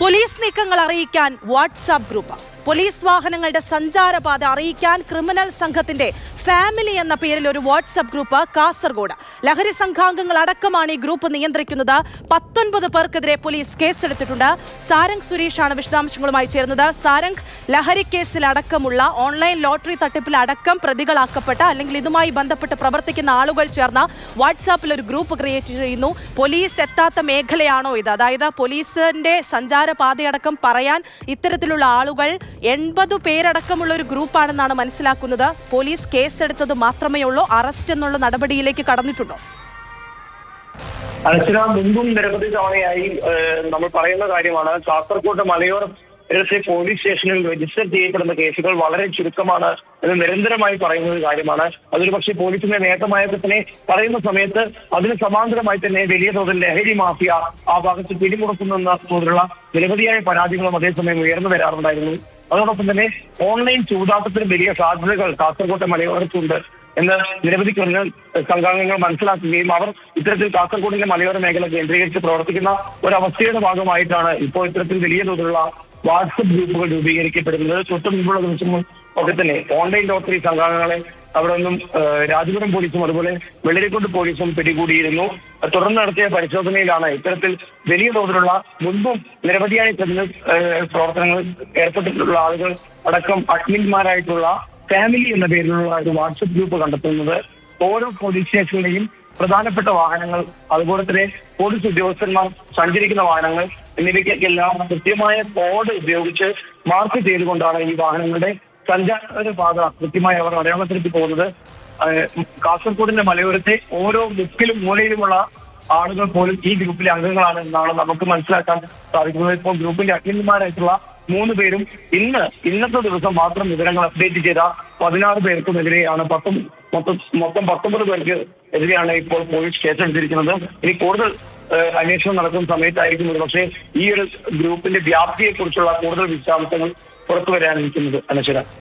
Police നീക്കങ്ങൾ അറിയിക്കാൻ WhatsApp group. Police വാഹനങ്ങളുടെ സഞ്ചാരപാത അറിയിക്കാൻ ക്രിമിനൽ സംഘത്തിന്റെ ഫാമിലി എന്ന പേരിൽ ഒരു വാട്സാപ്പ് ഗ്രൂപ്പ് കാസർഗോഡ്. ലഹരി സംഘാംഗങ്ങൾ അടക്കമാണ് ഈ ഗ്രൂപ്പ് നിയന്ത്രിക്കുന്നത്. 19 പേർക്കെതിരെ പോലീസ് കേസെടുത്തിട്ടുണ്ട്. സാരംഗ് സുരേഷാണ് വിശദാംശങ്ങളുമായി ചേരുന്നത്. സാരംഗ്, ലഹരി കേസിൽ അടക്കമുള്ള ഓൺലൈൻ ലോട്ടറി തട്ടിപ്പിൽ അടക്കം പ്രതികളാക്കപ്പെട്ട അല്ലെങ്കിൽ ഇതുമായി ബന്ധപ്പെട്ട് പ്രവർത്തിക്കുന്ന ആളുകൾ ചേർന്ന വാട്സാപ്പിൽ ഒരു ഗ്രൂപ്പ് ക്രിയേറ്റ് ചെയ്യുന്നു. പോലീസ് എത്താത്ത മേഖലയാണോ ഇത്? അതായത് പോലീസിന്റെ സഞ്ചാരപാതയടക്കം പറയാൻ ഇത്തരത്തിലുള്ള ആളുകൾ 80 പേരടക്കമുള്ള ഒരു ഗ്രൂപ്പാണെന്നാണ് മനസ്സിലാക്കുന്നത്. പോലീസ് കേസെടുത്തത് മാത്രമേ ഉള്ളൂ. അറസ്റ്റ് എന്നുള്ള നടപടിയിലേക്ക് കടന്നിട്ടുണ്ടോ? മുൻപും നിരവധി തവണയായി നമ്മൾ പറയുന്ന കാര്യമാണ്. കാസർഗോഡ് മലയോരം പോലീസ് സ്റ്റേഷനിൽ രജിസ്റ്റർ ചെയ്യപ്പെടുന്ന കേസുകൾ വളരെ ചുരുക്കമാണ് എന്ന് നിരന്തരമായി പറയുന്ന ഒരു കാര്യമാണ്. അതൊരു പക്ഷേ പോലീസിന്റെ നേട്ടമായൊക്കെ തന്നെ പറയുന്ന സമയത്ത് അതിന് സമാന്തരമായി തന്നെ വലിയ തോതിൽ ലഹരി മാഫിയ ആ ഭാഗത്ത് പിടിമുറക്കുന്ന തോതിലുള്ള നിരവധിയായ പരാതികളും അതേസമയം ഉയർന്നു വരാറുണ്ടായിരുന്നു. അതോടൊപ്പം തന്നെ ഓൺലൈൻ ചൂതാട്ടത്തിന് വലിയ സാധ്യതകൾ കാസർഗോട്ടെ മലയോരത്തുണ്ട് എന്ന് നിരവധി ക്രിമിനൽ സംഘാംഗങ്ങൾ മനസ്സിലാക്കുകയും അവർ ഇത്തരത്തിൽ കാസർഗോഡിന്റെ മലയോര മേഖല കേന്ദ്രീകരിച്ച് പ്രവർത്തിക്കുന്ന ഒരവസ്ഥയുടെ ഭാഗമായിട്ടാണ് ഇപ്പോൾ ഇത്തരത്തിൽ വലിയ തോതിലുള്ള വാട്സപ്പ് ഗ്രൂപ്പുകൾ രൂപീകരിക്കപ്പെടുന്നത്. തൊട്ടു മുമ്പുള്ള ദിവസങ്ങൾ ഒക്കെ തന്നെ ഓൺലൈൻ ലോട്ടറി സംഘാംഗങ്ങളെ അവിടെ നിന്നും രാജപുരം പോലീസും അതുപോലെ വെള്ളരിക്കുണ്ട് പോലീസും പിടികൂടിയിരുന്നു. തുടർന്ന് നടത്തിയ പരിശോധനയിലാണ് ഇത്തരത്തിൽ വലിയ തോതിലുള്ള മുൻപും നിരവധിയായ ക്രിമിനൽ പ്രവർത്തനങ്ങൾ ഏർപ്പെട്ടിട്ടുള്ള ആളുകൾ അടക്കം അഡ്മിന്മാരായിട്ടുള്ള ഫാമിലി എന്ന പേരിലുള്ള ഒരു വാട്സപ്പ് ഗ്രൂപ്പ് കണ്ടെത്തുന്നത്. ഓരോ പോലീസ് സ്റ്റേഷനിലെയും പ്രധാനപ്പെട്ട വാഹനങ്ങൾ, അതുപോലെ തന്നെ പോലീസ് ഉദ്യോഗസ്ഥന്മാർ സഞ്ചരിക്കുന്ന വാഹനങ്ങൾ എന്നിവയ്ക്കെല്ലാം കൃത്യമായ കോഡ് ഉപയോഗിച്ച് മാർക്ക് ചെയ്തുകൊണ്ടാണ് ഈ വാഹനങ്ങളുടെ സഞ്ചാരപാത കൃത്യമായി അവർ അടയാളപ്പെടുത്തി പോകുന്നത്. കാസർഗോഡിന്റെ മലയോരത്തെ ഓരോ മുക്കിലും മൂലയിലുമുള്ള ആളുകൾ പോലും ഈ ഗ്രൂപ്പിലെ അംഗങ്ങളാണ് എന്നാണ് നമുക്ക് മനസ്സിലാക്കാൻ സാധിക്കുന്നത്. ഇപ്പോൾ ഗ്രൂപ്പിന്റെ അഡ്മിന്മാരായിട്ടുള്ള 3 പേരും ഇന്നത്തെ ദിവസം മാത്രം വിവരങ്ങൾ അപ്ഡേറ്റ് ചെയ്ത 16 പേർക്കുമെതിരെയാണ് മൊത്തം 19 പേർക്ക് എതിരെയാണ് ഇപ്പോൾ പോലീസ് കേസെടുത്തിരിക്കുന്നത്. ഇനി കൂടുതൽ അന്വേഷണം നടക്കുന്ന സമയത്തായിരിക്കും പക്ഷേ ഈ ഒരു ഗ്രൂപ്പിന്റെ വ്യാപ്തിയെ കുറിച്ചുള്ള കൂടുതൽ വിശദാംശങ്ങൾ പുറത്തു വരാനിരിക്കുന്നത്. അനശ്വര.